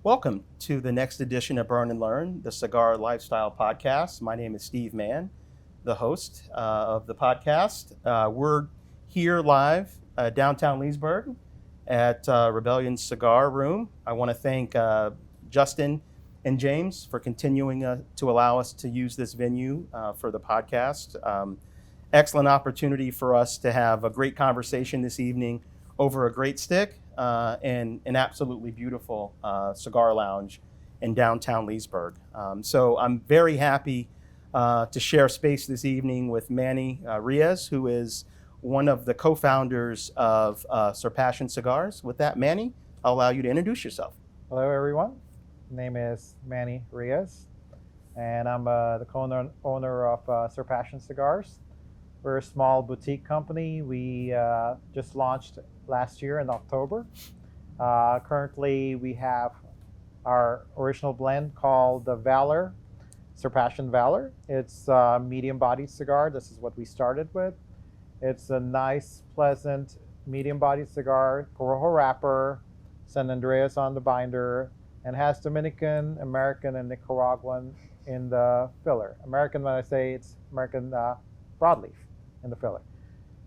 Welcome to the next edition of Burn and Learn, the Cigar Lifestyle Podcast. My name is Steve Mann, the host of the podcast. We're here live downtown Leesburg at Rebellion Cigar Room. I want to thank Justin and James for continuing to allow us to use this venue for the podcast. Excellent opportunity for us to have a great conversation this evening over a great stick and an absolutely beautiful cigar lounge in downtown Leesburg. So I'm very happy to share space this evening with Manny Riaz, who is one of the co-founders of Surpassion Cigars. With that, Manny, I'll allow you to introduce yourself. Hello, everyone. My name is Manny Riaz, and I'm the co-owner of Surpassion Cigars. We're a small boutique company. We just launched last year in October. Currently, we have our original blend called the Valor, Surpassion Valor. It's a medium-bodied cigar. This is what we started with. It's a nice, pleasant, medium-bodied cigar, Corojo wrapper, San Andreas on the binder, and has Dominican, American, and Nicaraguan in the filler. American, when I say it's American broadleaf in the filler.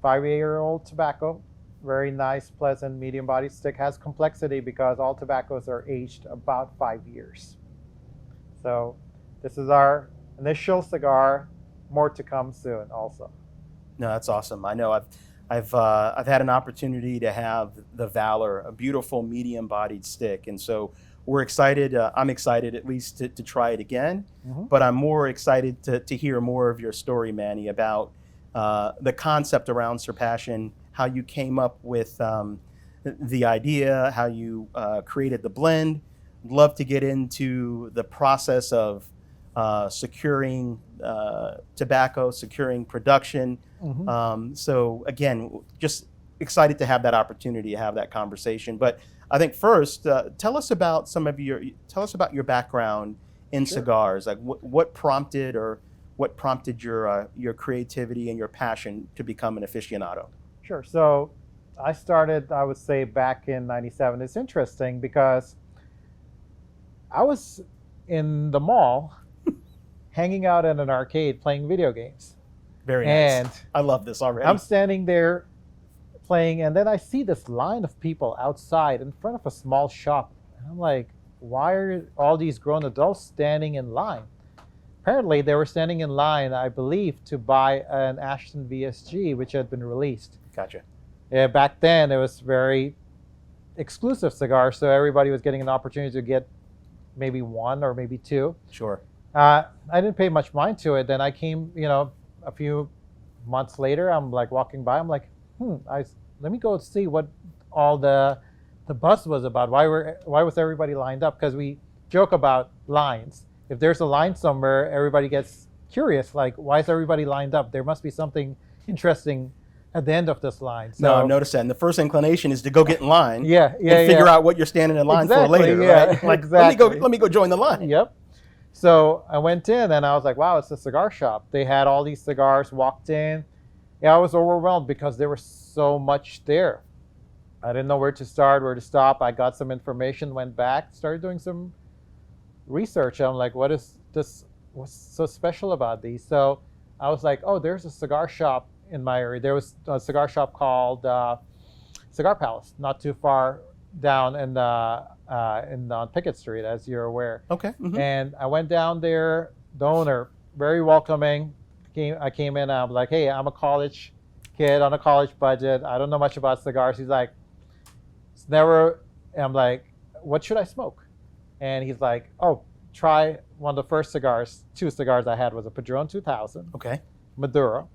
5-year-old tobacco, very nice, pleasant, medium-bodied stick. Has complexity because all tobaccos are aged about 5 years. So this is our initial cigar. More to come soon, also. No, that's awesome. I know I've had an opportunity to have the Valor, a beautiful medium-bodied stick, and so we're excited. I'm excited at least to try it again, but I'm more excited to hear more of your story, Manny, about the concept around Surpassion, how you came up with the idea, how you created the blend. Love to get into the process of securing tobacco, securing production. So again, just excited to have that opportunity to have that conversation. But I think first, tell us about your background in cigars. Like what prompted your creativity and your passion to become an aficionado? Sure. So I started, I would say, back in '97. It's interesting because I was in the mall hanging out at an arcade playing video games. Very nice. And I love this already. I'm standing there playing, and then I see this line of people outside in front of a small shop. And I'm like, why are all these grown adults standing in line? Apparently, they were standing in line, I believe, to buy an Ashton VSG, which had been released. Gotcha. Yeah, back then, it was very exclusive cigar, so everybody was getting an opportunity to get maybe one or maybe two. Sure. I didn't pay much mind to it. Then I came, a few months later, I'm like walking by, I'm like, let me go see what all the buzz was about. Why was everybody lined up? Because we joke about lines. If there's a line somewhere, everybody gets curious, like, why is everybody lined up? There must be something interesting at the end of this line. So, no, I've noticed that. And the first inclination is to go get in line and figure out what you're standing in line for later, right? Like, exactly. let me go join the line. Yep. So I went in and I was like, wow, it's a cigar shop. They had all these cigars, walked in. Yeah, I was overwhelmed because there was so much there. I didn't know where to start, where to stop. I got some information, went back, started doing some research. I'm like, what is this? What's so special about these? So I was like, oh, there's a cigar shop in my area. There was a cigar shop called Cigar Palace, not too far down on Pickett Street, as you're aware. Okay. And I went down there. The owner, very welcoming. I came in. I'm like, hey, I'm a college kid on a college budget. I don't know much about cigars. He's like, it's never. I'm like, what should I smoke? And he's like, oh, try one of the first two cigars I had was a Padron 2000. Okay. Maduro,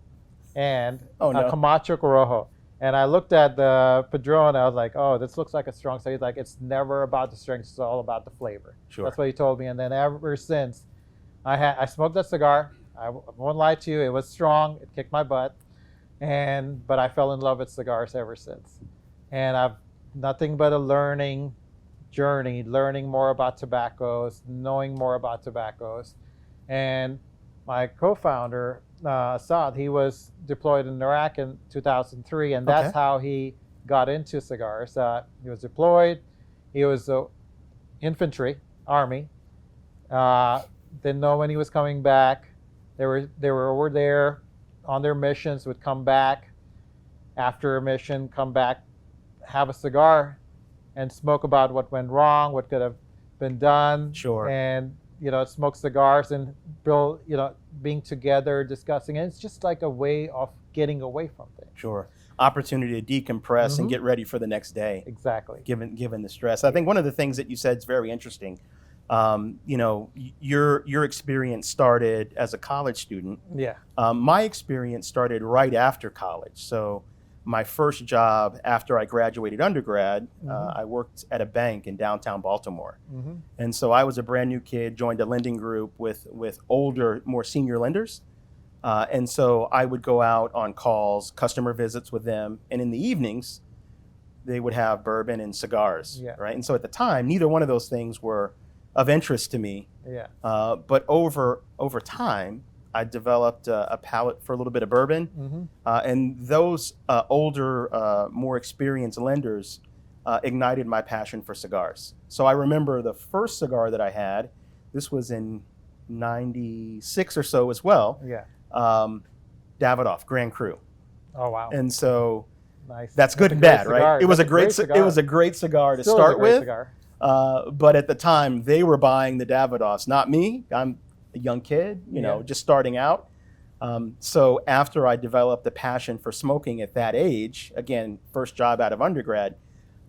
and a Camacho Corojo. And I looked at the Padron, and I was like, oh, this looks like a strong cigar. He's like, it's never about the strength, it's all about the flavor. Sure. That's what he told me. And then ever since, I smoked that cigar. I won't lie to you, it was strong, it kicked my butt. But I fell in love with cigars ever since. And I've nothing but a learning journey, learning more about tobaccos, knowing more about tobaccos. And my co-founder, Assad, he was deployed in Iraq in 2003, and that's how he got into cigars. He was deployed. He was infantry, army. Didn't know when he was coming back. They were over there on their missions, would come back after a mission, come back, have a cigar, and smoke about what went wrong, what could have been done. Sure. And, smoke cigars and build, being together, discussing. And it's just like a way of getting away from things. Sure. Opportunity to decompress and get ready for the next day. Exactly. Given the stress. I think one of the things that you said is very interesting. Your experience started as a college student. Yeah. My experience started right after college. So my first job after I graduated undergrad, I worked at a bank in downtown Baltimore. And so I was a brand new kid, joined a lending group with older, more senior lenders. And so I would go out on calls, customer visits with them. And in the evenings, they would have bourbon and cigars. Yeah. Right. And so at the time, neither one of those things were of interest to me. Yeah. But over time, I developed a palate for a little bit of bourbon. And those older, more experienced lenders ignited my passion for cigars. So I remember the first cigar that I had, this was in 96 or so as well. Yeah. Davidoff Grand Cru. Oh, wow. And so Nice. that's good and bad, right? It was a great cigar to Still start is a great with. cigar. But at the time, they were buying the Davidoffs, not me. I'm a young kid, just starting out. So after I developed a passion for smoking at that age, again, first job out of undergrad,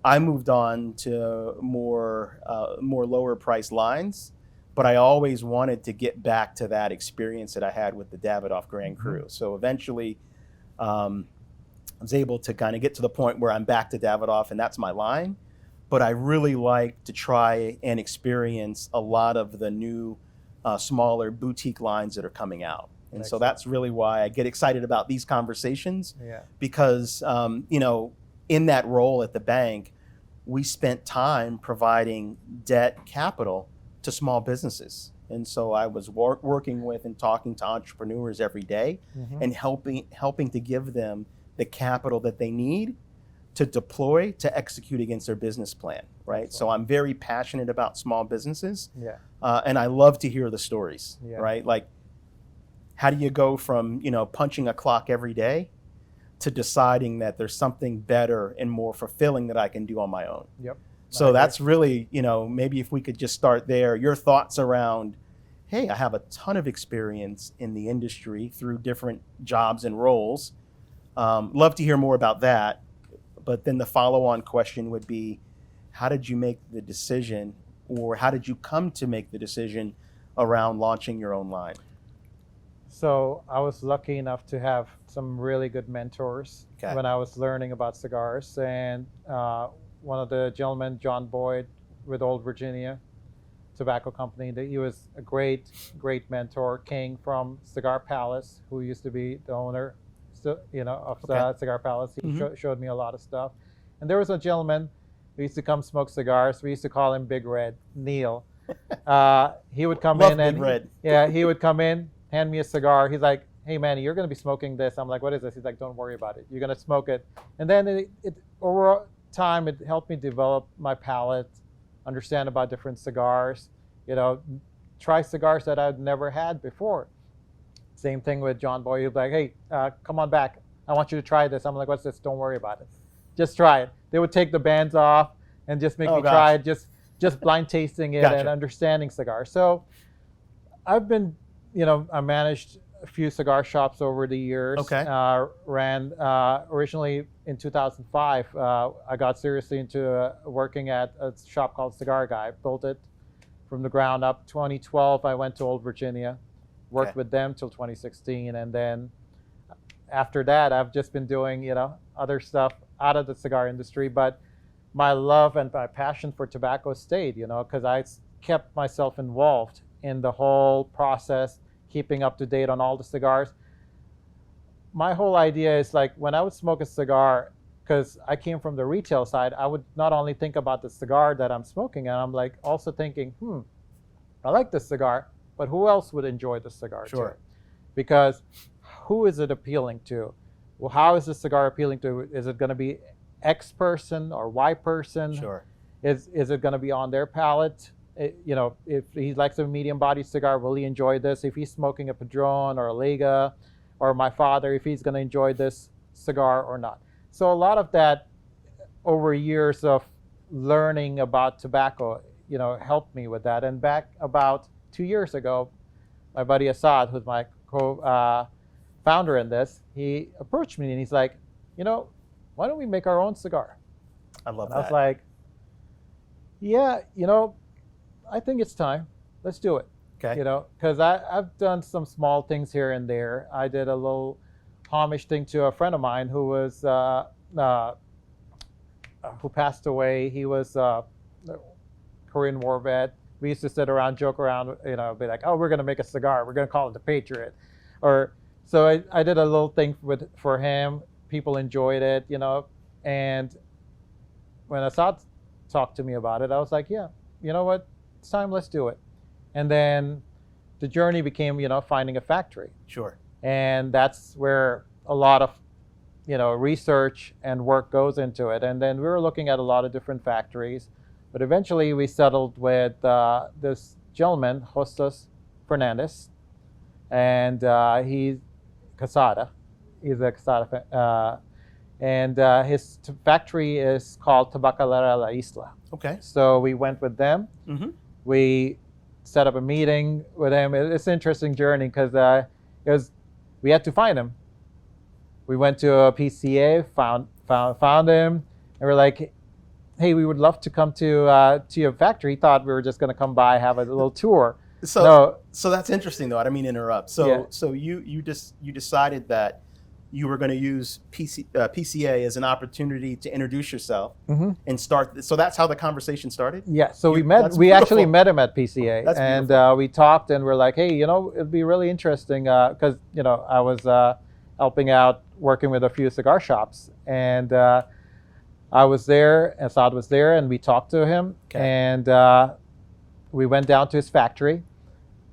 I moved on to more lower price lines. But I always wanted to get back to that experience that I had with the Davidoff Grand Cru. So eventually, I was able to kind of get to the point where I'm back to Davidoff, and that's my line. But I really like to try and experience a lot of the new, smaller boutique lines that are coming out. And so that's really why I get excited about these conversations. Yeah. Because, in that role at the bank, we spent time providing debt capital to small businesses. And so I was working with and talking to entrepreneurs every day and helping to give them the capital that they need to deploy to execute against their business plan, right? So I'm very passionate about small businesses. Yeah. And I love to hear the stories, Yeah. right? Like, how do you go from, punching a clock every day to deciding that there's something better and more fulfilling that I can do on my own? Yep. So that's really, maybe if we could just start there, your thoughts around, hey, I have a ton of experience in the industry through different jobs and roles. Love to hear more about that. But then the follow-on question would be, how did you make the decision, or how did you come to make the decision around launching your own line? So I was lucky enough to have some really good mentors when I was learning about cigars. And one of the gentlemen, John Boyd, with Old Virginia Tobacco Company, he was a great mentor. King from Cigar Palace, who used to be the owner, of Cigar Palace. He showed me a lot of stuff. And there was a gentleman who used to come smoke cigars. We used to call him Big Red, Neil. He would come in and he would come in, hand me a cigar. He's like, "Hey, Manny, you're going to be smoking this." I'm like, "What is this?" He's like, "Don't worry about it. You're going to smoke it." And then it over time, it helped me develop my palate, understand about different cigars, try cigars that I'd never had before. Same thing with John Boy. He'd be like, "Hey, come on back. I want you to try this." I'm like, "What's this?" "Don't worry about it. Just try it." They would take the bands off and just make me try it, just blind tasting it and understanding cigars. So I've been, I managed a few cigar shops over the years. Ran originally in 2005. I got seriously into working at a shop called Cigar Guy. Built it from the ground up. 2012, I went to Old Virginia, worked with them till 2016, and then after that, I've just been doing other stuff out of the cigar industry. But my love and my passion for tobacco stayed, because I kept myself involved in the whole process, keeping up to date on all the cigars. My whole idea is like when I would smoke a cigar, because I came from the retail side, I would not only think about the cigar that I'm smoking, and I'm like also thinking, I like this cigar, but who else would enjoy the cigar too? Because who is it appealing to? Well, how is the cigar appealing to? Is it going to be X person or Y person? Is it going to be on their palate? If he likes a medium-bodied cigar, will he enjoy this? If he's smoking a Padron or a Liga, or my father, if he's going to enjoy this cigar or not. So a lot of that over years of learning about tobacco, helped me with that. And back about 2 years ago, my buddy Assad, who's my co-founder in this, he approached me and he's like, why don't we make our own cigar? I love and that. I was like, yeah, I think it's time. Let's do it. Okay. Because I've done some small things here and there. I did a little homage thing to a friend of mine who was who passed away. He was a Korean War vet. We used to sit around, joke around, be like, oh, we're going to make a cigar. We're going to call it the Patriot. So I did a little thing for him. People enjoyed it, And when Assad talked to me about it, I was like, yeah, you know what? It's time. Let's do it. And then the journey became, finding a factory. Sure. And that's where a lot of, research and work goes into it. And then we were looking at a lot of different factories. But eventually we settled with this gentleman, Hostos Fernandez. And he's Casada. He's a Casada. And his factory is called Tabacalera La Isla. Okay. So we went with them. Mm-hmm. We set up a meeting with him. It's an interesting journey because we had to find him. We went to a PCA, found him, and we're like, hey, we would love to come to your factory. He thought we were just going to come by, have a little tour. So that's interesting, though. I don't mean to interrupt. Yeah. So you decided that you were going to use PCA as an opportunity to introduce yourself and start. So that's how the conversation started? Yeah. So we actually met him at PCA. That's and we talked and we're like, hey, it'd be really interesting because, I was helping out working with a few cigar shops. And I was there, Assad was there, and we talked to him. Okay. And we went down to his factory,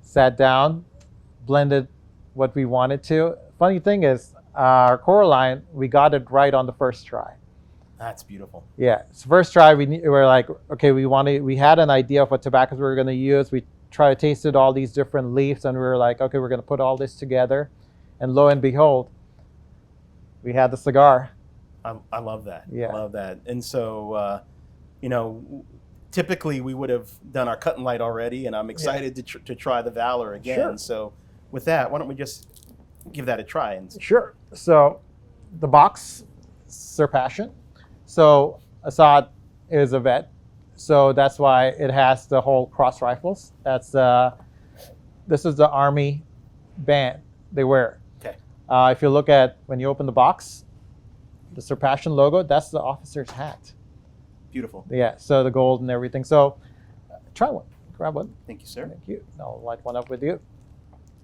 sat down, blended what we wanted to. Funny thing is, our core line, we got it right on the first try. That's beautiful. Yeah, so first try, we were like, okay, we had an idea of what tobaccos we were going to use. We tried to tasted all these different leaves, and we were like, okay, we're going to put all this together. And lo and behold, we had the cigar. I love that. Yeah. I love that. And so, typically we would have done our cut and light already, and I'm excited to try the Valor again. Sure. So with that, why don't we just give that a try? Sure. So the box, Surpassion. So Assad is a vet, so that's why it has the whole cross rifles. This is the Army band they wear. Okay. If you look at when you open the box, the Surpassion logo, that's the officer's hat. Beautiful. Yeah. So the gold and everything. So try one. Grab one. Thank you, sir. Thank you. I'll light one up with you.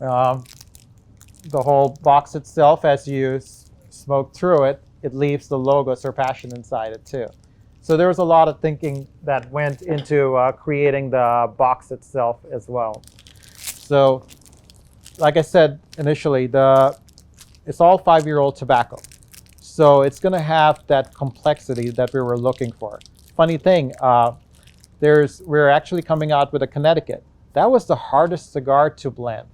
The whole box itself, as you smoke through it, it leaves the logo Surpassion inside it too. So there was a lot of thinking that went into creating the box itself as well. So, like I said initially, it's all 5-year-old tobacco. So it's going to have that complexity that we were looking for. Funny thing, we're actually coming out with a Connecticut. That was the hardest cigar to blend.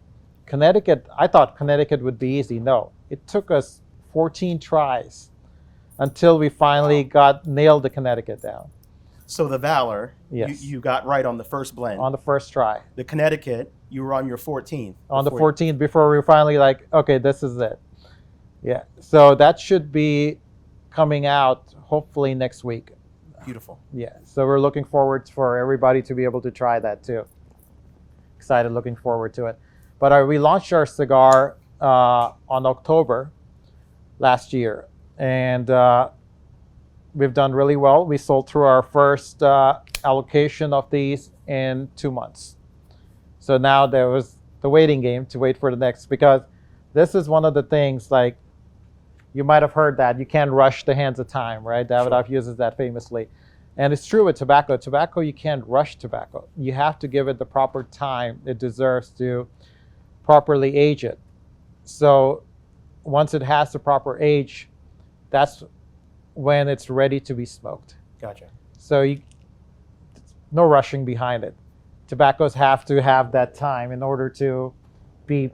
Connecticut, I thought Connecticut would be easy. No, it took us 14 tries until we finally nailed the Connecticut down. So the Valor, yes, you got right on the first blend. On the first try. The Connecticut, you were on your 14th. On the 14th, before we were finally like, okay, this is it. Yeah, so that should be coming out hopefully next week. Beautiful. Yeah, so we're looking forward for everybody to be able to try that too. Excited, looking forward to it. But we launched our cigar on October last year, and we've done really well. We sold through our first allocation of these in 2 months. So now there was the waiting game to wait for the next, because this is one of the things, like, you might have heard that you can't rush the hands of time, right? Davidoff uses that famously. And it's true with tobacco. Tobacco, you can't rush tobacco. You have to give it the proper time it deserves to properly age it. So once it has the proper age, that's when it's ready to be smoked. Gotcha. So no rushing behind it. Tobaccos have to have that time in order to be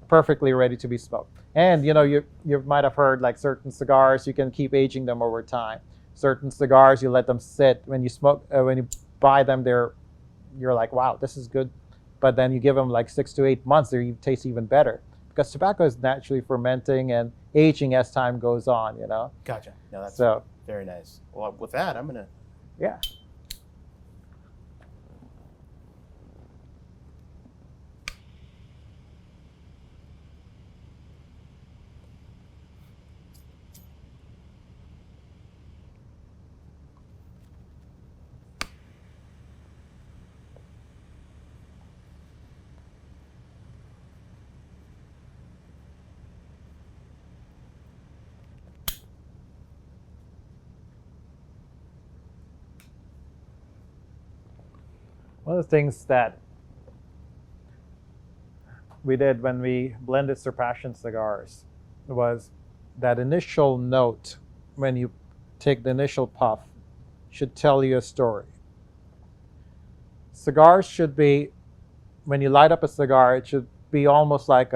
perfectly ready to be smoked. And you might have heard like certain cigars you can keep aging them over time. Certain cigars you let them sit. When you smoke, when you buy them, you're like, wow, this is good. But then you give them like 6 to 8 months, they taste even better because tobacco is naturally fermenting and aging as time goes on. Gotcha. No, that's So very nice. Well, with that, I'm gonna. yeah. One of the things that we did when we blended Surpassion cigars was that initial note when you take the initial puff should tell you a story. Cigars should be, when you light up a cigar, it should be almost like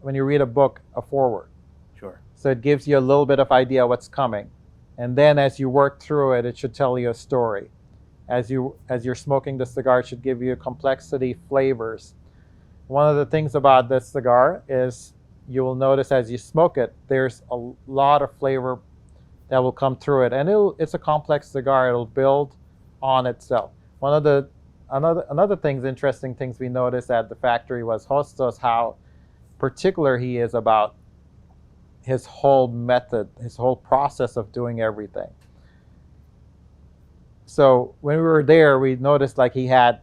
when you read a book, a foreword. Sure. So it gives you a little bit of idea what's coming. And then as you work through it, it should tell you a story. As you're smoking the cigar, it should give you complexity, flavors. One of the things about this cigar is you will notice as you smoke it, there's a lot of flavor that will come through it. And it's a complex cigar. It'll build on itself. Interesting things we noticed at the factory was Hostos, how particular he is about his whole method, his whole process of doing everything. So when we were there, we noticed like he had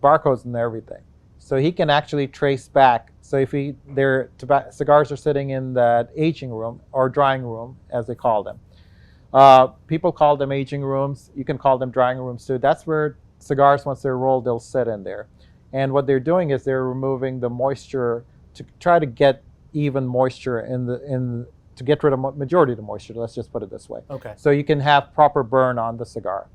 barcodes and everything. So he can actually trace back. So if their cigars are sitting in the aging room or drying room, as they call them. People call them aging rooms. You can call them drying rooms too. That's where cigars, once they're rolled, they'll sit in there. And what they're doing is they're removing the moisture to try to get even moisture to get rid of majority of the moisture. Let's just put it this way. Okay. So you can have proper burn on the cigar.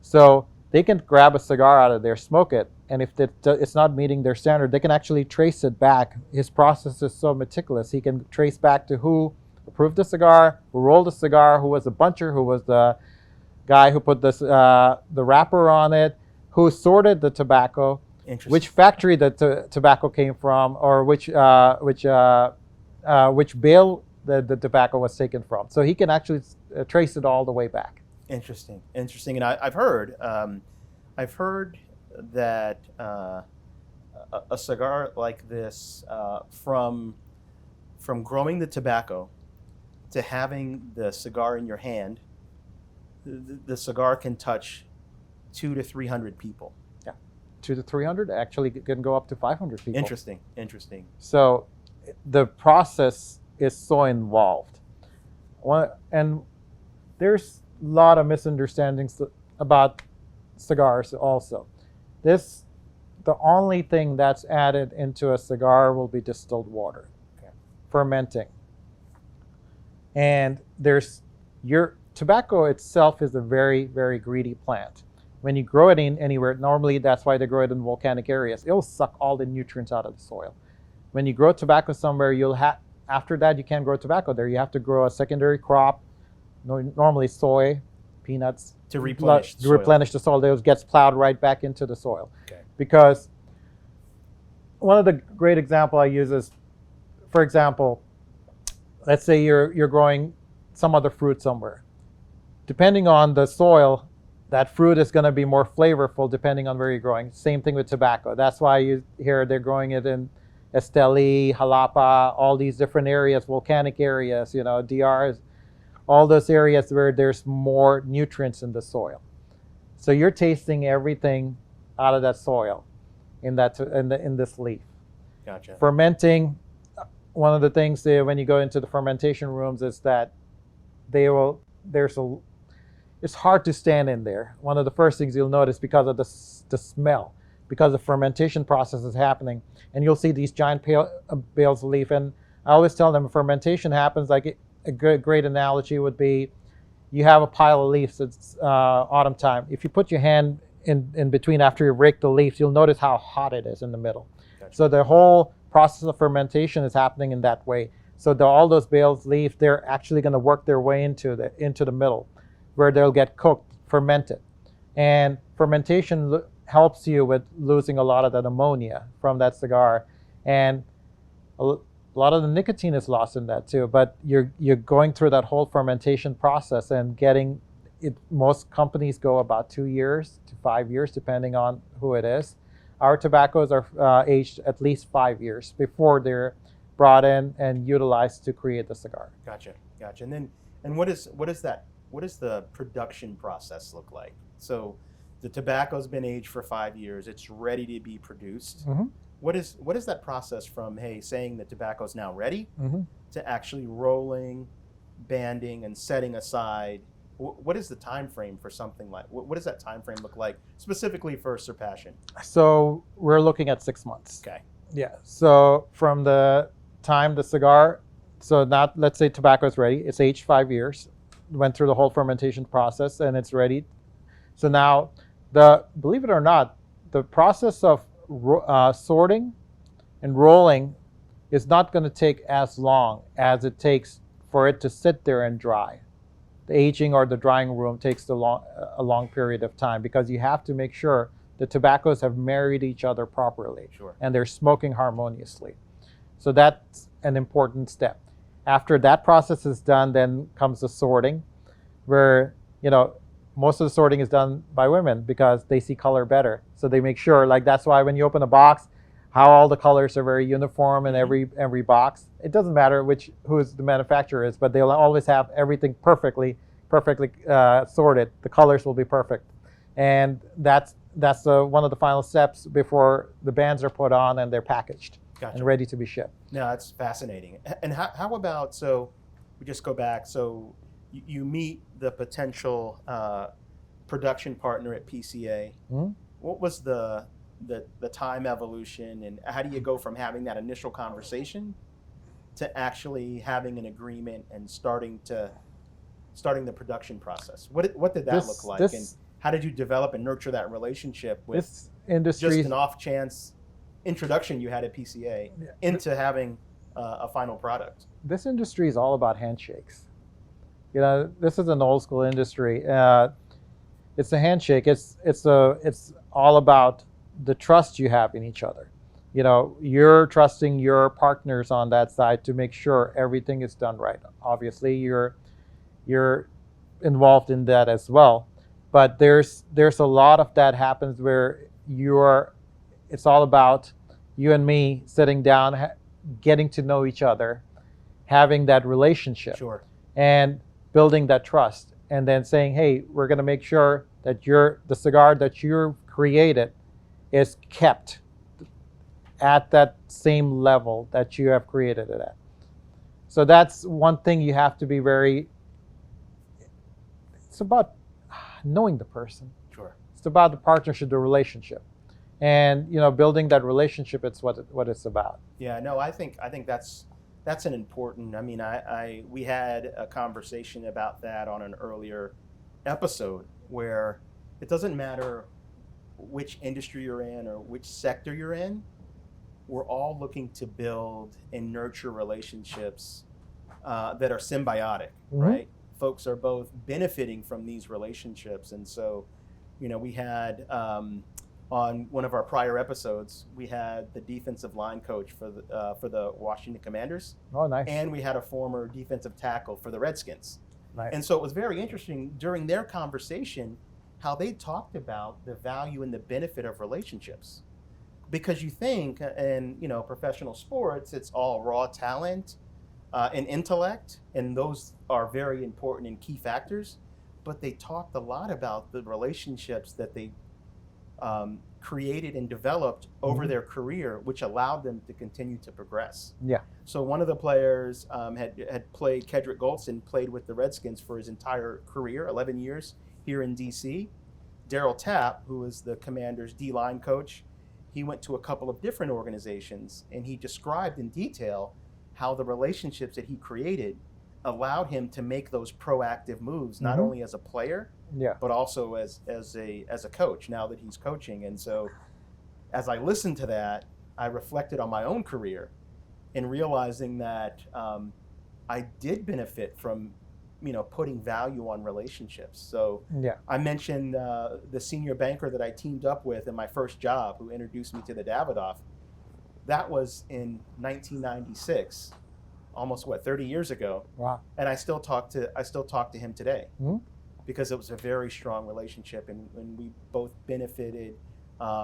So they can grab a cigar out of there, smoke it, and if it's not meeting their standard, they can actually trace it back. His process is so meticulous. He can trace back to who approved the cigar, who rolled the cigar, who was the buncher, who was the guy who put the wrapper on it, who sorted the tobacco, which factory the tobacco came from, or which bale the tobacco was taken from. So he can actually trace it all the way back. Interesting. And I've heard that a cigar like this, from growing the tobacco to having the cigar in your hand, the cigar can touch 200 to 300 people. Yeah, 200 to 300. Actually, it can go up to 500 people. Interesting. So the process is so involved. And there's a lot of misunderstandings about cigars also. The only thing that's added into a cigar will be distilled water, fermenting. And your tobacco itself is a very, very greedy plant. When you grow it anywhere, normally that's why they grow it in volcanic areas. It'll suck all the nutrients out of the soil. When you grow tobacco somewhere, after that you can't grow tobacco there. You have to grow a secondary crop, normally soy, peanuts, to replenish the soil. It gets plowed right back into the soil. Okay. Because one of the great example I use is, for example, let's say you're growing some other fruit somewhere. Depending on the soil, that fruit is going to be more flavorful depending on where you're growing. Same thing with tobacco. That's why you hear they're growing it in Esteli, Jalapa, all these different areas, volcanic areas, DRs, all those areas where there's more nutrients in the soil. So you're tasting everything out of that soil in this leaf. Gotcha. Fermenting, one of the things when you go into the fermentation rooms is that it's hard to stand in there. One of the first things you'll notice because of the smell, because the fermentation process is happening, and you'll see these giant bales of leaf. And I always tell them fermentation happens like a great analogy would be you have a pile of leaves. It's autumn time. If you put your hand in between after you rake the leaves, you'll notice how hot it is in the middle. Gotcha. So the whole process of fermentation is happening in that way. So all those bales leaves, they're actually going to work their way into the middle, where they'll get cooked, fermented. And fermentation helps you with losing a lot of that ammonia from that cigar. And a lot of the nicotine is lost in that too. But you're going through that whole fermentation process and getting it. Most companies go about 2 years to 5 years, depending on who it is. Our tobaccos are aged at least 5 years before they're brought in and utilized to create the cigar. Gotcha. And what does the production process look like? So the tobacco's been aged for 5 years. It's ready to be produced. Mm-hmm. What is that process from, hey, saying the tobacco's now ready, Mm-hmm. to actually rolling, banding, and setting aside? What is the time frame for something like? What does that time frame look like specifically for Surpassion? So we're looking at 6 months. Okay. Yeah. So from the time the cigar, so now let's say tobacco is ready. It's aged 5 years, went through the whole fermentation process, and it's ready. So now, believe it or not, the process of sorting and rolling is not going to take as long as it takes for it to sit there and dry. The aging or the drying room takes a long period of time, because you have to make sure the tobaccos have married each other properly. Sure. And they're smoking harmoniously. So that's an important step. After that process is done, then comes the sorting, where, most of the sorting is done by women because they see color better. So they make sure, like, that's why when you open a box, how all the colors are very uniform in every box. It doesn't matter who the manufacturer is, but they'll always have everything perfectly sorted. The colors will be perfect. And that's one of the final steps before the bands are put on and they're packaged. Gotcha. And ready to be shipped. No, that's fascinating. And how about, so we just go back, so you meet the potential production partner at PCA. Mm-hmm. What was the time evolution, and how do you go from having that initial conversation to actually having an agreement and starting the production process? What did that look like? And how did you develop and nurture that relationship with this industry, just an off chance introduction you had at PCA into having a final product? This industry is all about handshakes. This is an old school industry. It's a handshake. It's all about the trust you have in each other. You're trusting your partners on that side to make sure everything is done right. Obviously, you're involved in that as well. But there's a lot of that happens where it's all about you and me sitting down, getting to know each other, having that relationship. Sure. And building that trust, and then saying, hey, we're going to make sure that the cigar that you've created is kept at that same level that you have created it at. So that's one thing you have to be it's about knowing the person. Sure. It's about the partnership, the relationship. And, building that relationship, it's what it's about. Yeah, no, I think that's an important, we had a conversation about that on an earlier episode, where it doesn't matter which industry you're in or which sector you're in, we're all looking to build and nurture relationships that are symbiotic, Mm-hmm. right? Folks are both benefiting from these relationships. And so, we had, on one of our prior episodes, we had the defensive line coach for the Washington Commanders. Oh, nice. And we had a former defensive tackle for the Redskins. Nice. And so it was very interesting during their conversation how they talked about the value and the benefit of relationships. Because you think in professional sports, it's all raw talent and intellect, and those are very important and key factors. But they talked a lot about the relationships that they created and developed over Mm-hmm. their career, which allowed them to continue to progress. Yeah. So one of the players had played, Kedrick Golston, played with the Redskins for his entire career, 11 years here in D.C. Darryl Tapp, who was the Commanders' D-line coach, he went to a couple of different organizations, and he described in detail how the relationships that he created allowed him to make those proactive moves, not Mm-hmm. only as a player, Yeah. but also as a coach now that he's coaching. And so as I listened to that, I reflected on my own career and realizing that I did benefit from putting value on relationships. So Yeah. I mentioned the senior banker that I teamed up with in my first job, who introduced me to the Davidoff. That was in 1996, almost 30 years ago. Wow. And I still talk to him today, Mhm. because it was a very strong relationship, and we both benefited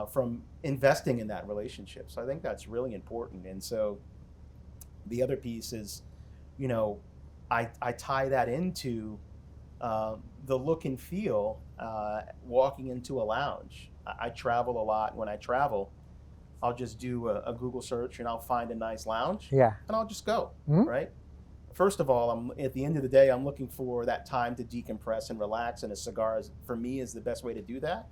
from investing in that relationship. So I think that's really important. And so the other piece is, I tie that into the look and feel walking into a lounge. I travel a lot. When I travel, I'll just do a Google search and I'll find a nice lounge, Yeah. and I'll just go, Mhm. right? First of all, at the end of the day, I'm looking for that time to decompress and relax, and a cigar for me is the best way to do that.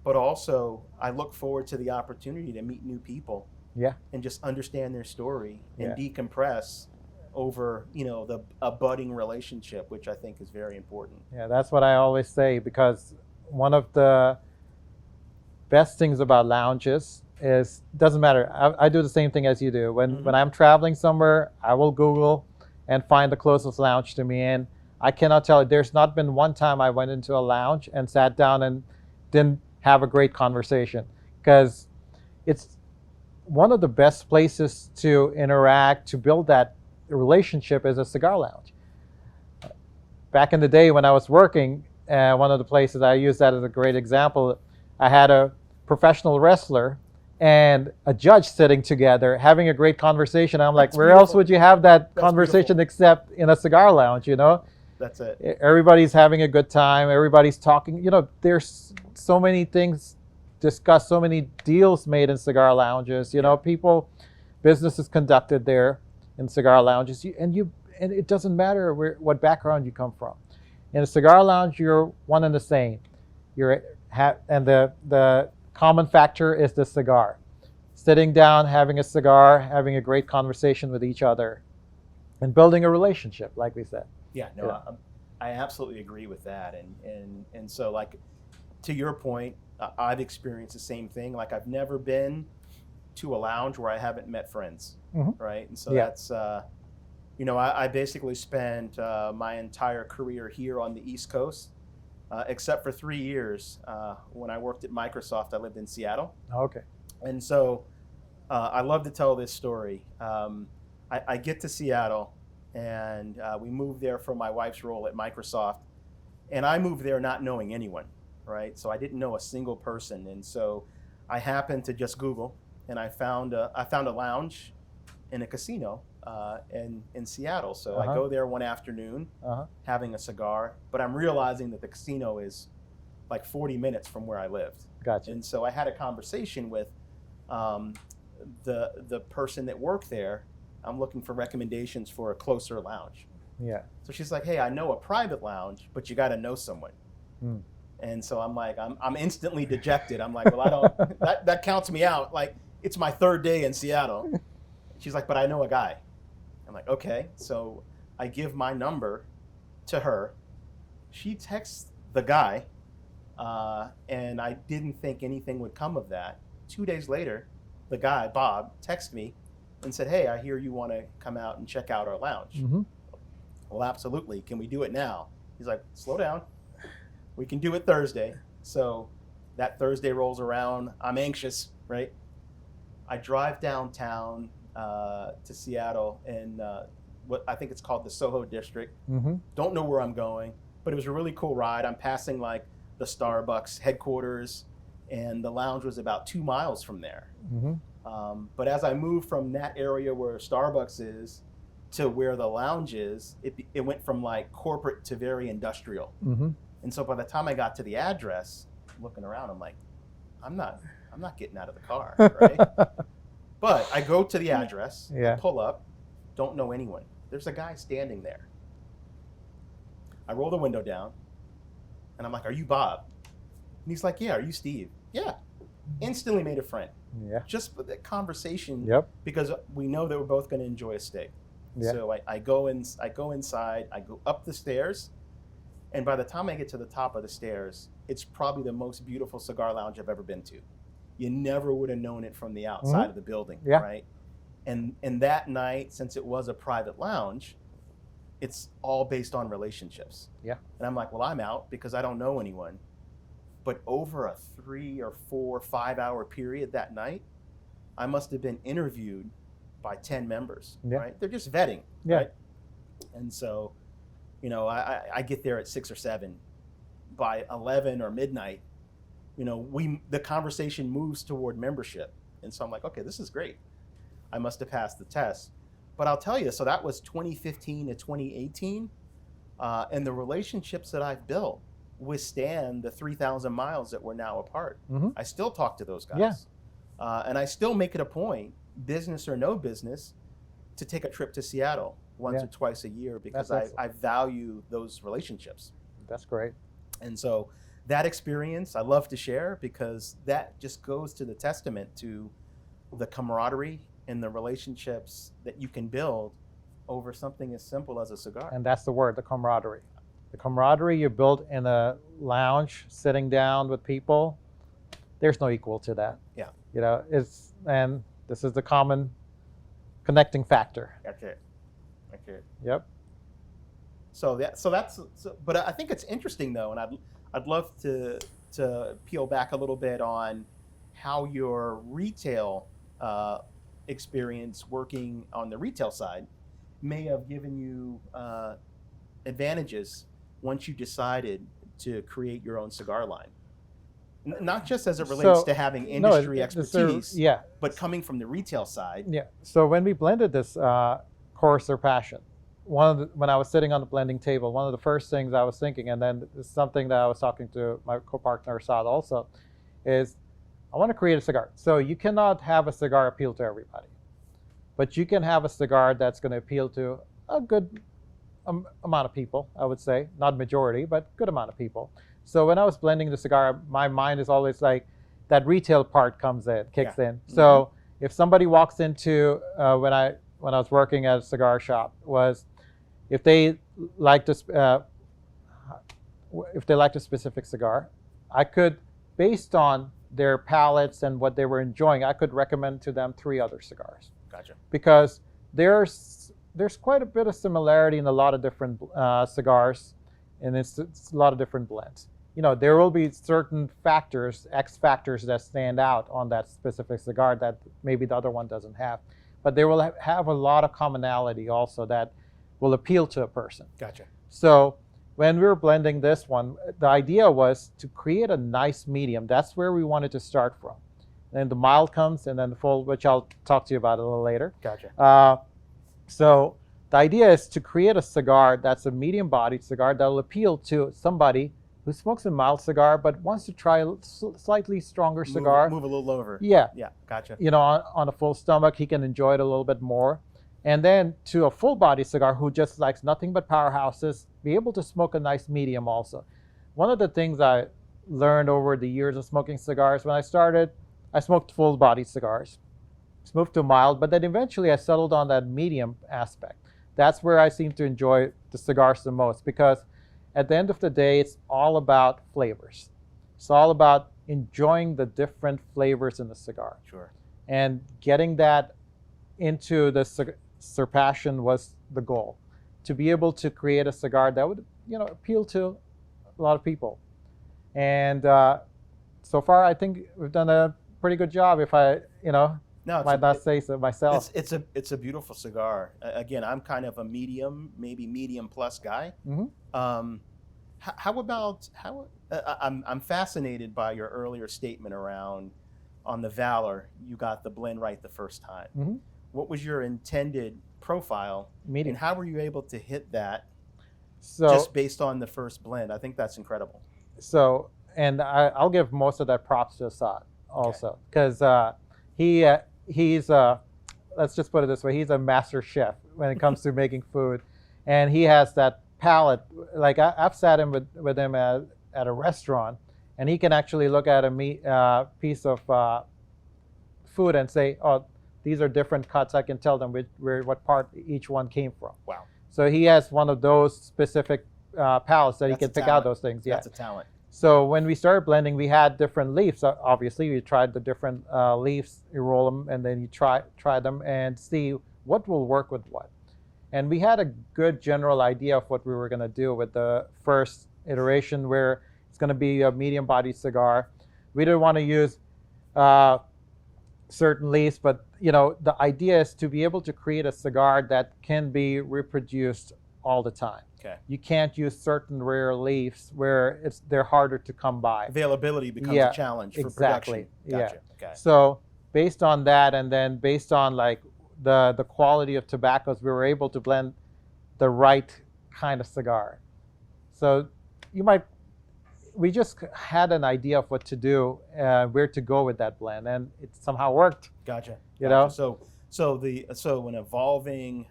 But also, I look forward to the opportunity to meet new people, Yeah. and just understand their story and Yeah. decompress over a budding relationship, which I think is very important. Yeah, that's what I always say, because one of the best things about lounges is, doesn't matter. I do the same thing as you do. When I'm traveling somewhere, I will Google and find the closest lounge to me. And I cannot tell you, there's not been one time I went into a lounge and sat down and didn't have a great conversation, because it's one of the best places to interact, to build that relationship, is a cigar lounge. Back in the day when I was working, one of the places, I use that as a great example, I had a professional wrestler and a judge sitting together having a great conversation. I'm like, That's where beautiful. else would you have that That's conversation beautiful. except in a cigar lounge, That's it. Everybody's having a good time, everybody's talking, there's so many things discussed, so many deals made in cigar lounges, business is conducted there in cigar lounges, and it doesn't matter what background you come from. In a cigar lounge, you're one and the same. And the common factor is the cigar. Sitting down, having a cigar, having a great conversation with each other, and building a relationship, like we said. Yeah, no, I absolutely agree with that. And so, like, to your point, I've experienced the same thing. Like, I've never been to a lounge where I haven't met friends, right? And so that's, I basically spent my entire career here on the East Coast, except for 3 years. When I worked at Microsoft, I lived in Seattle. Okay. And so I love to tell this story. I get to Seattle, and we moved there for my wife's role at Microsoft. And I moved there not knowing anyone, right? So I didn't know a single person. And so I happened to just Google, and I found a lounge in a casino in Seattle. So I go there one afternoon, having a cigar, but I'm realizing that the casino is like 40 minutes from where I lived. Gotcha. And so I had a conversation with the person that worked there. I'm looking for recommendations for a closer lounge. Yeah. So she's like, hey, I know a private lounge, but you got to know someone. And so I'm like, I'm instantly dejected. I'm like, well, I don't, that counts me out. Like, it's my third day in Seattle. She's like, but I know a guy. I'm like, okay. So I give my number to her. She texts the guy, and I didn't think anything would come of that. 2 days later, the guy, Bob, texted me and said, hey, I hear you want to come out and check out our lounge. Well, absolutely. Can we do it now? He's like, slow down. We can do it Thursday. So that Thursday rolls around. I'm anxious, right? I drive downtown to Seattle in what I think it's called the Soho District. Don't know where I'm going, but it was a really cool ride. I'm passing like the Starbucks headquarters, and the lounge was about 2 miles from there. But as I moved from that area where Starbucks is to where the lounge is, it went from like corporate to very industrial. And so by the time I got to the address, looking around, I'm like, I'm not getting out of the car, right? But I go to the address, I pull up, don't know anyone. There's a guy standing there. I roll the window down, and I'm like, are you Bob? And he's like, yeah. Are you Steve? Yeah. Instantly made a friend. Yeah. Just for the conversation. Yep. Because we know that we're both going to enjoy a steak. Yeah. So I go inside, I go up the stairs, And by the time I get to the top of the stairs, it's probably the most beautiful cigar lounge I've ever been to. You never would have known it from the outside of the building, right? And that night, since it was a private lounge, it's all based on relationships. Yeah. And I'm like, well, I'm out because I don't know anyone. But over a 3 or 4 or 5 hour period that night, I must have been interviewed by 10 members, right? They're just vetting, right? And so, I get there at 6 or 7. By 11 or midnight, the conversation moves toward membership. And so I'm like, okay, this is great. I must have passed the test. But I'll tell you, so that was 2015 to 2018. And the relationships that I've built withstand the 3,000 miles that we're now apart. I still talk to those guys. And I still make it a point, business or no business, to take a trip to Seattle once or twice a year because I value those relationships. That's great. And so that experience I love to share because that just goes to the testament to the camaraderie and the relationships that you can build over something as simple as a cigar. And that's the word, the camaraderie. The camaraderie you build in a lounge, sitting down with people, there's no equal to that. Yeah. And this is the common connecting factor. Okay. Yep. But I think it's interesting though, and I'd love to peel back a little bit on how your retail experience working on the retail side may have given you advantages once you decided to create your own cigar line. Not just as it relates to having industry expertise, but coming from the retail side. Yeah. So when we blended this core Surpassion, when I was sitting on the blending table, one of the first things I was thinking, and then something that I was talking to my co-partner Assad also, is I want to create a cigar. So you cannot have a cigar appeal to everybody, but you can have a cigar that's going to appeal to a good amount of people, I would say, not majority, but good amount of people. So when I was blending the cigar, my mind is always like that retail part kicks in. So if somebody walks into when I was working at a cigar shop, was if they liked a specific cigar, I could, based on their palates and what they were enjoying, I could recommend to them 3 other cigars. Gotcha. Because there's quite a bit of similarity in a lot of different cigars, and it's a lot of different blends. There will be certain factors, X factors, that stand out on that specific cigar that maybe the other one doesn't have. But they will have a lot of commonality also that will appeal to a person. Gotcha. So when we were blending this one, the idea was to create a nice medium. That's where we wanted to start from. Then the mild comes, and then the full, which I'll talk to you about a little later. Gotcha. So the idea is to create a cigar that's a medium-bodied cigar that will appeal to somebody who smokes a mild cigar but wants to try a slightly stronger cigar. Move a little over. Yeah. Yeah, gotcha. On a full stomach, he can enjoy it a little bit more. And then to a full-bodied cigar who just likes nothing but powerhouses, be able to smoke a nice medium also. One of the things I learned over the years of smoking cigars, when I started, I smoked full-bodied cigars. Moved to mild, but then eventually I settled on that medium aspect. That's where I seem to enjoy the cigars the most, because at the end of the day, it's all about flavors. It's all about enjoying the different flavors in the cigar. Sure. And getting that into the Surpassion was the goal, to be able to create a cigar that would, appeal to a lot of people. And so far, I think we've done a pretty good job. If I, might not say so myself. It's a beautiful cigar. Again, I'm kind of a medium, maybe medium plus guy. I'm fascinated by your earlier statement around on the Valor, you got the blend right the first time. What was your intended profile? Medium. And how were you able to hit that just based on the first blend? I think that's incredible. So, and I'll give most of that props to Assad also, because he's let's just put it this way, he's a master chef when it comes to making food, and he has that palate. Like I've sat in with him at a restaurant, and he can actually look at a piece of food and say, oh, these are different cuts. I can tell them what part each one came from. Wow. So he has one of those specific palates that he That's a can pick out talent. those things. Yeah. That's a talent. So when we started blending, we had different leaves. Obviously, we tried the different leaves, you roll them, and then you try them and see what will work with what. And we had a good general idea of what we were going to do with the first iteration, where it's going to be a medium-bodied cigar. We didn't want to use certain leaves, but the idea is to be able to create a cigar that can be reproduced all the time. Okay. You can't use certain rare leaves where they're harder to come by. Availability becomes a challenge for exactly. production. Gotcha. Yeah. Okay. So based on that, and then based on like the quality of tobaccos, we were able to blend the right kind of cigar. So we just had an idea of what to do, where to go with that blend, and it somehow worked. Gotcha. You know? So an evolving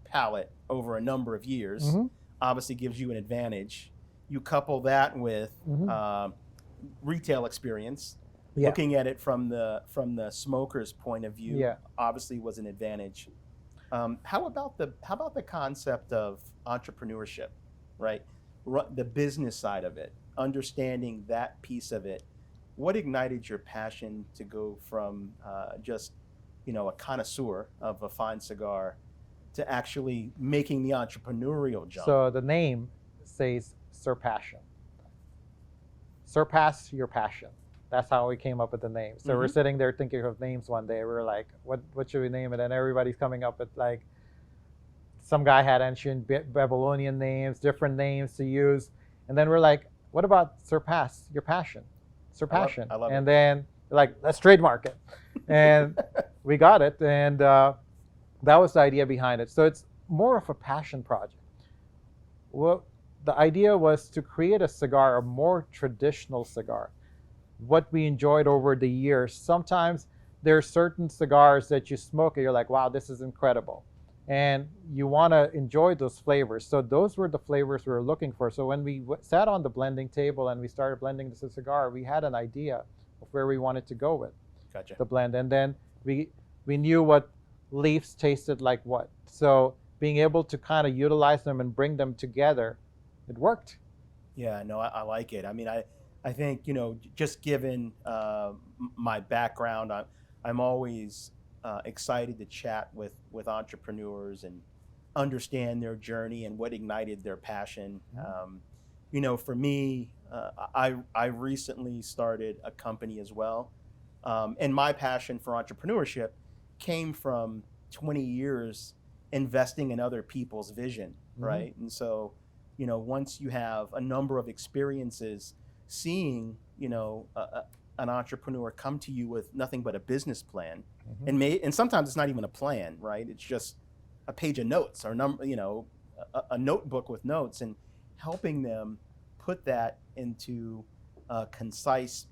palate over a number of years obviously gives you an advantage. You couple that with retail experience, looking at it from the smoker's point of view, obviously was an advantage. How about the concept of entrepreneurship, right? The business side of it, understanding that piece of it. What ignited your passion to go from just a connoisseur of a fine cigar to actually making the entrepreneurial jump? So the name says Surpassion. Surpass your passion. That's how we came up with the name. So we're sitting there thinking of names one day. We were like, what should we name it? And everybody's coming up with like, some guy had ancient Babylonian names, different names to use. And then we're like, what about Surpass your passion? Surpassion. I love and it. then like, let's trademark it. And we got it. And that was the idea behind it. So it's more of a passion project. Well, the idea was to create a cigar, a more traditional cigar. What we enjoyed over the years. Sometimes there are certain cigars that you smoke and you're like, wow, this is incredible. And you want to enjoy those flavors. So those were the flavors we were looking for. So when we sat on the blending table and we started blending this cigar, we had an idea of where we wanted to go with the blend. And then we knew what leaves tasted like what. So being able to kind of utilize them and bring them together, it worked. Yeah, no, I like it. I mean, I think, just given my background, I'm always excited to chat with entrepreneurs and understand their journey and what ignited their passion. For me, I recently started a company as well. And my passion for entrepreneurship came from 20 years investing in other people's vision, right? And so, once you have a number of experiences seeing, an entrepreneur come to you with nothing but a business plan, and sometimes it's not even a plan, right? It's just a page of notes or a notebook with notes, and helping them put that into a concise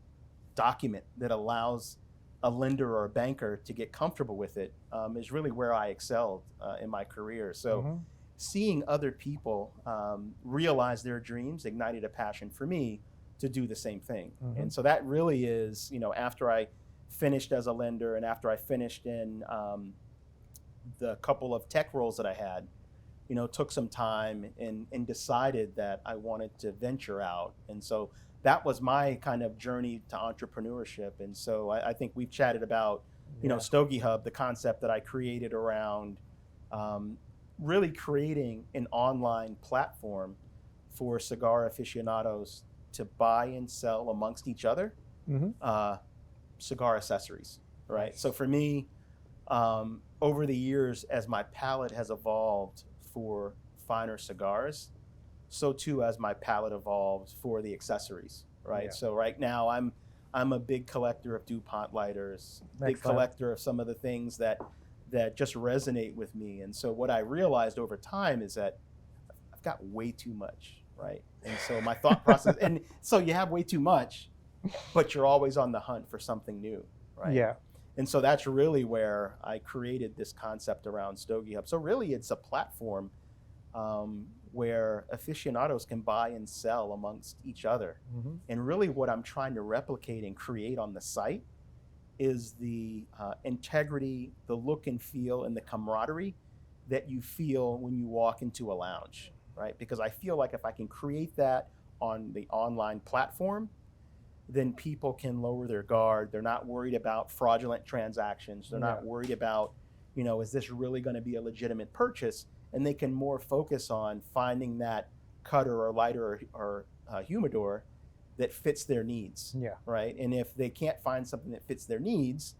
document that allows a lender or a banker to get comfortable with it is really where I excelled in my career. So seeing other people realize their dreams ignited a passion for me to do the same thing. And so that really is, after I finished as a lender and after I finished in the couple of tech roles that I had, took some time and decided that I wanted to venture out. And so that was my kind of journey to entrepreneurship. And so I think we've chatted about, Stogie Hub, the concept that I created around really creating an online platform for cigar aficionados to buy and sell amongst each other cigar accessories, right? Nice. So for me, over the years, as my palate has evolved for finer cigars, so too as my palate evolved for the accessories, right? Yeah. So right now, I'm a big collector of DuPont lighters, big collector of some of the things that just resonate with me. And so what I realized over time is that I've got way too much, right? And so my thought process, and so you have way too much, but you're always on the hunt for something new, right? Yeah. And so that's really where I created this concept around Stogie Hub. So really it's a platform where aficionados can buy and sell amongst each other. And really what I'm trying to replicate and create on the site is the integrity, the look and feel, and the camaraderie that you feel when you walk into a lounge. right? Because I feel like if I can create that on the online platform, then people can lower their guard. They're not worried about fraudulent transactions. They're not worried about, is this really going to be a legitimate purchase? And they can more focus on finding that cutter or lighter or humidor that fits their needs, right? And if they can't find something that fits their needs,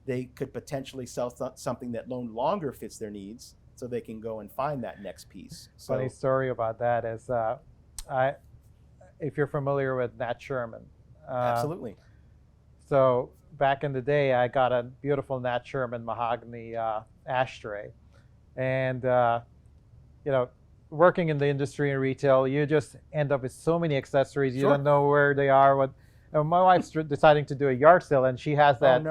they could potentially sell something that no longer fits their needs, so they can go and find that next piece. So, funny story about that is, if you're familiar with Nat Sherman. Absolutely. So back in the day, I got a beautiful Nat Sherman mahogany ashtray. And, working in the industry and retail, you just end up with so many accessories. You don't know where they are. My wife's deciding to do a yard sale, and she has that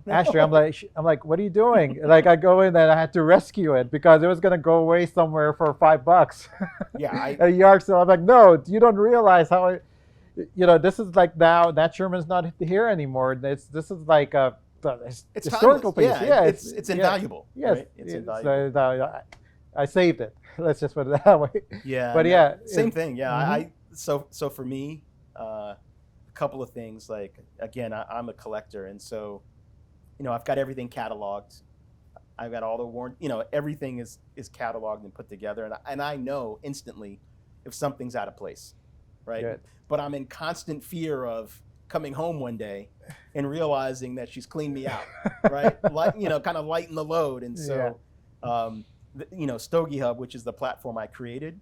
ashtray. I'm like, what are you doing? Like, I go in and I had to rescue it because it was going to go away somewhere for $5. Yeah. At a yard sale. I'm like, no, you don't realize how, this is like now Nat Sherman's not here anymore. This is like a historical piece. Yeah, it's invaluable. Yes, right? It's invaluable. I saved it. Let's just put it that way. Yeah. But same thing. Yeah. So for me, a couple of things. Like, again, I'm a collector, and so, I've got everything cataloged. I've got all the warrant. Everything is cataloged and put together, and I know instantly if something's out of place, right? Good. But I'm in constant fear of coming home one day and realizing that she's cleaned me out, right? Kind of lighten the load, and so. Stogie Hub, which is the platform I created,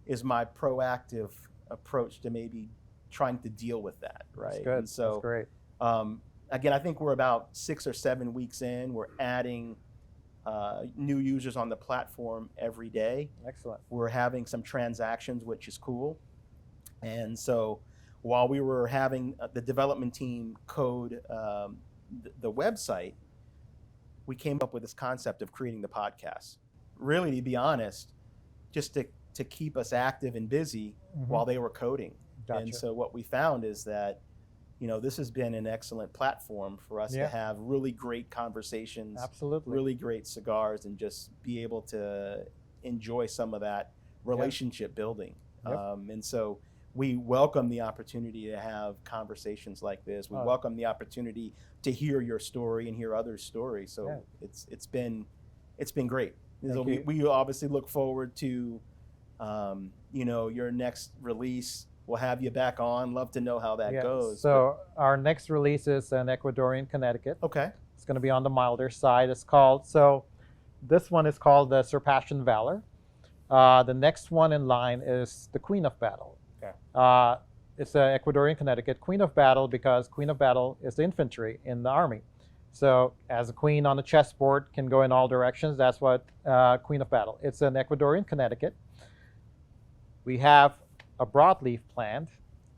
is my proactive approach to maybe trying to deal with that, right? That's good. And so, that's great. Again, I think we're about 6 or 7 weeks in. We're adding new users on the platform every day. Excellent. We're having some transactions, which is cool. And so while we were having the development team code the website, we came up with this concept of creating the podcast. Really, to be honest, just to keep us active and busy while they were coding. Gotcha. And so what we found is that, this has been an excellent platform for us to have really great conversations, absolutely, really great cigars, and just be able to enjoy some of that relationship building. And so we welcome the opportunity to have conversations like this. We welcome the opportunity to hear your story and hear others' stories. So it's been great. So we obviously look forward to your next release. We'll have you back on. Love to know how that goes. So our next release is in Ecuadorian Connecticut. Okay. It's going to be on the milder side. This one is called the Surpassion Valor. The next one in line is the Queen of Battle. Okay. It's Ecuadorian Connecticut Queen of Battle because Queen of Battle is the infantry in the army. So as a queen on the chessboard can go in all directions, that's what Queen of Battle. It's an Ecuadorian Connecticut. We have a broadleaf planned.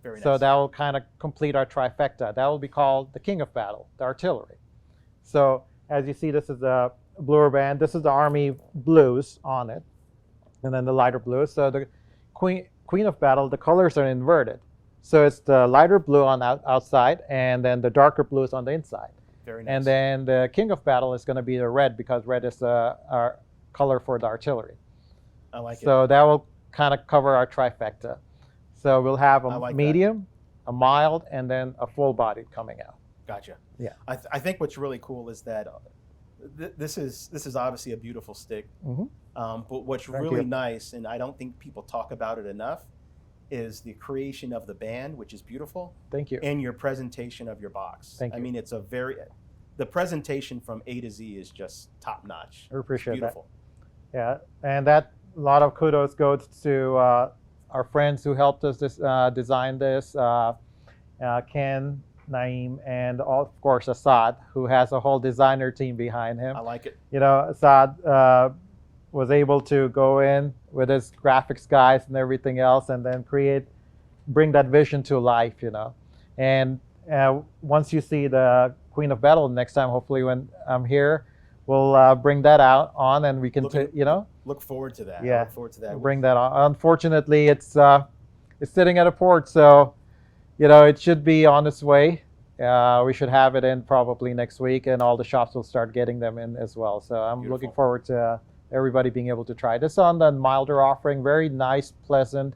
Very nice. So that will kind of complete our trifecta. That will be called the King of Battle, the artillery. So as you see, this is a bluer band. This is the Army blues on it, and then the lighter blues. So the Queen of Battle, the colors are inverted. So it's the lighter blue on the outside, and then the darker blues on the inside. Very nice. And then the King of Battle is going to be the red because red is our color for the artillery. I like it. So that will kind of cover our trifecta. So we'll have a medium, a mild, and then a full bodied coming out. Gotcha. Yeah. I think what's really cool is that this is obviously a beautiful stick. But what's really nice, and I don't think people talk about it enough, is the creation of the band, which is beautiful. Thank you. And your presentation of your box. Thank you. I mean, the presentation from A to Z is just top notch. I appreciate it's beautiful. that. Yeah, and a lot of kudos goes to our friends who helped us design this, Ken, Naeem, and of course Assad, who has a whole designer team behind him. I like it. Assad was able to go in with his graphics guys and everything else, and then bring that vision to life. And once you see the Queen of Battle next time, hopefully when I'm here, we'll bring that on, and we can look forward to that. Yeah, I look forward to that. We'll bring that on. Unfortunately, it's sitting at a port, so it should be on its way. We should have it in probably next week, and all the shops will start getting them in as well. So I'm looking forward to everybody being able to try. This on the milder offering, very nice, pleasant,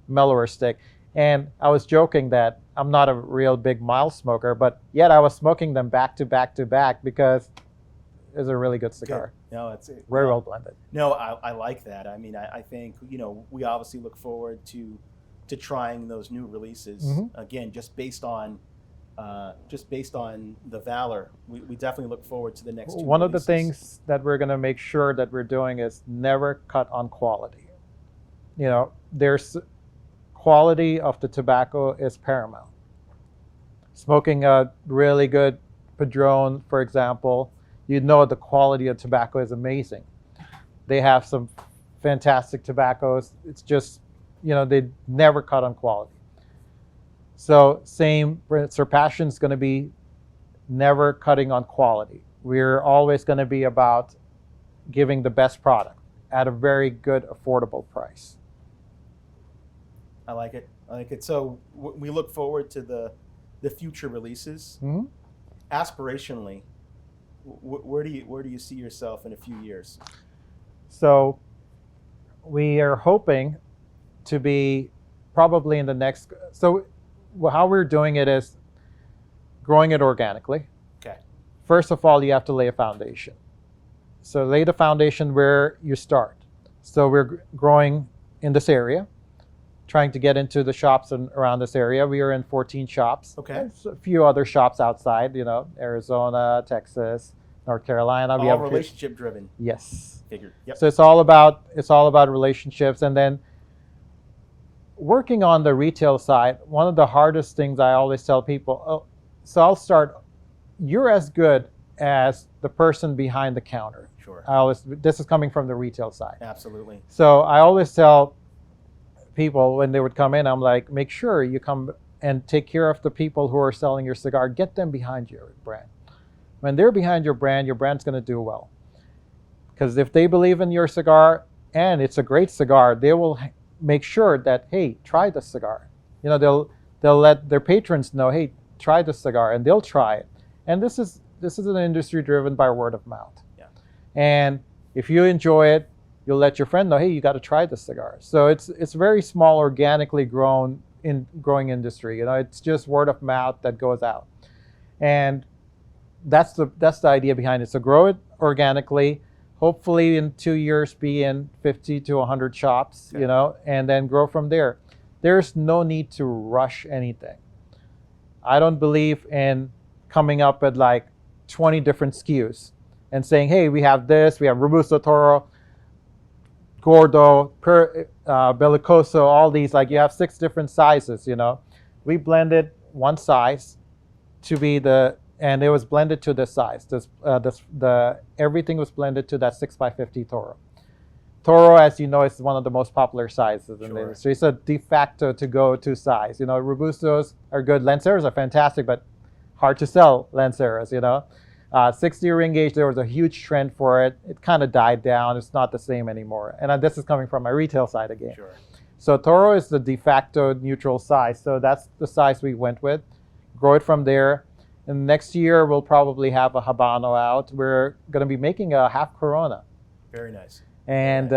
mellower stick. And I was joking that I'm not a real big mild smoker, but yet I was smoking them back to back to back because it's a really good cigar. Good. No, very well blended. No, I like that. I mean, I think, we obviously look forward to trying those new releases. Again, just based on the Valor, we definitely look forward to the next two One releases. of the things that we're going to make sure that we're doing is never cut on quality. There's quality of the tobacco is paramount. Smoking a really good Padron, for example, the quality of tobacco is amazing. They have some fantastic tobaccos. It's just, they never cut on quality. So same, Surpassion is going to be never cutting on quality. We're always going to be about giving the best product at a very good, affordable price. I like it. So we look forward to the future releases. Aspirationally, where do you see yourself in a few years? So we are hoping to be probably in the next. So how we're doing it is growing it organically. Okay. First of all, you have to lay a foundation. So lay the foundation where you start. So we're growing in this area, trying to get into the shops around this area. We are in 14 shops. Okay. There's a few other shops outside, Arizona, Texas, North Carolina. All relationship driven. Yes. Figured. Yep. So it's all about relationships, and then working on the retail side. One of the hardest things I always tell people, you're as good as the person behind the counter. Sure. This is coming from the retail side. Absolutely. So I always tell people when they would come in, I'm like, make sure you come and take care of the people who are selling your cigar. Get them behind your brand. When they're behind your brand's going to do well. Because if they believe in your cigar and it's a great cigar, they will make sure that, hey, try the cigar. They'll let their patrons know, hey, try the cigar, and they'll try it. And this is an industry driven by word of mouth. Yeah. And if you enjoy it, you'll let your friend know, hey, you got to try the cigar. So it's very small, organically growing industry. It's just word of mouth that goes out, and that's the idea behind it. So grow it organically. Hopefully, in 2 years, be in 50 to 100 shops. Okay. And then grow from there. There's no need to rush anything. I don't believe in coming up with like 20 different SKUs and saying, hey, we have this, we have Robusto, Toro, Gordo, Bellicoso, all these, like you have 6 different sizes, We blended one size to be and it was blended to this size. Everything was blended to that 6x50 Toro. Toro, as you know, is one of the most popular sizes in the industry. It's a de facto to-go-to size. Robustos are good. Lanceros are fantastic, but hard to sell Lanceros, 60 ring gauge, there was a huge trend for it. It kind of died down. It's not the same anymore. And this is coming from my retail side again. Sure. So Toro is the de facto neutral size. So that's the size we went with. Grow it from there. And next year, we'll probably have a Habano out. We're going to be making a half Corona. Very nice. And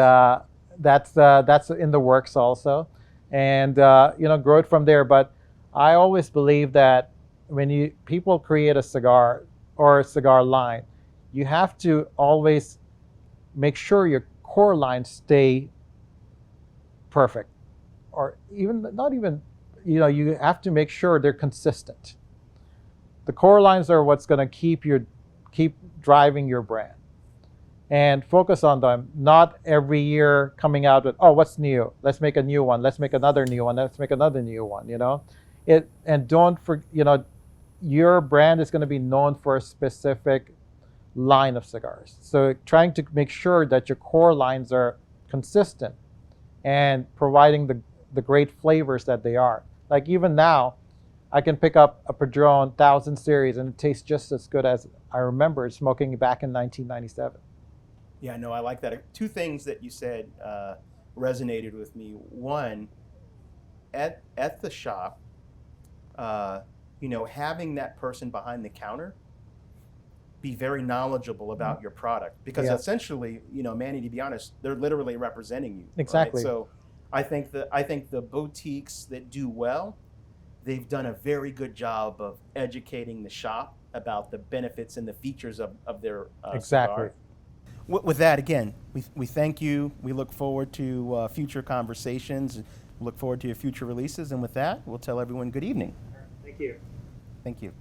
that's in the works also. And, grow it from there. But I always believe that when people create a cigar or a cigar line, you have to always make sure your core lines stay perfect. Or you have to make sure they're consistent. The core lines are what's going to keep driving your brand. And focus on them, not every year coming out with, what's new? Let's make a new one. Let's make another new one. Let's make another new one, And don't forget, your brand is going to be known for a specific line of cigars. So trying to make sure that your core lines are consistent and providing the great flavors that they are. Like even now, I can pick up a Padron 1000 series and it tastes just as good as I remember smoking back in 1997. Yeah, no, I like that. 2 things that you said resonated with me. One, at the shop, having that person behind the counter be very knowledgeable about your product, because Yeah. essentially, Manny, to be honest, they're literally representing you. Exactly. Right? So I think the boutiques that do well, they've done a very good job of educating the shop about the benefits and the features of their Exactly. cigar. With that, again, we thank you. We look forward to future conversations. Look forward to your future releases. And with that, we'll tell everyone good evening. Thank you. Thank you.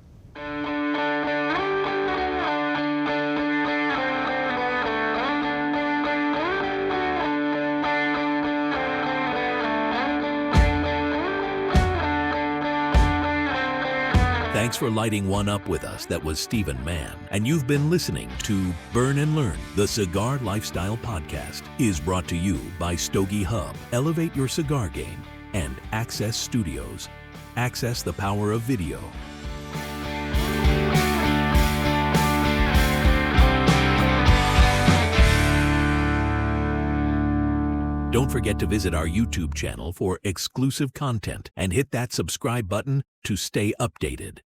Thanks for lighting one up with us. That was Stephen Mann. And you've been listening to Burn and Learn. The Cigar Lifestyle Podcast is brought to you by Stogie Hub. Elevate your cigar game. And Access Studios. Access the power of video. Don't forget to visit our YouTube channel for exclusive content and hit that subscribe button to stay updated.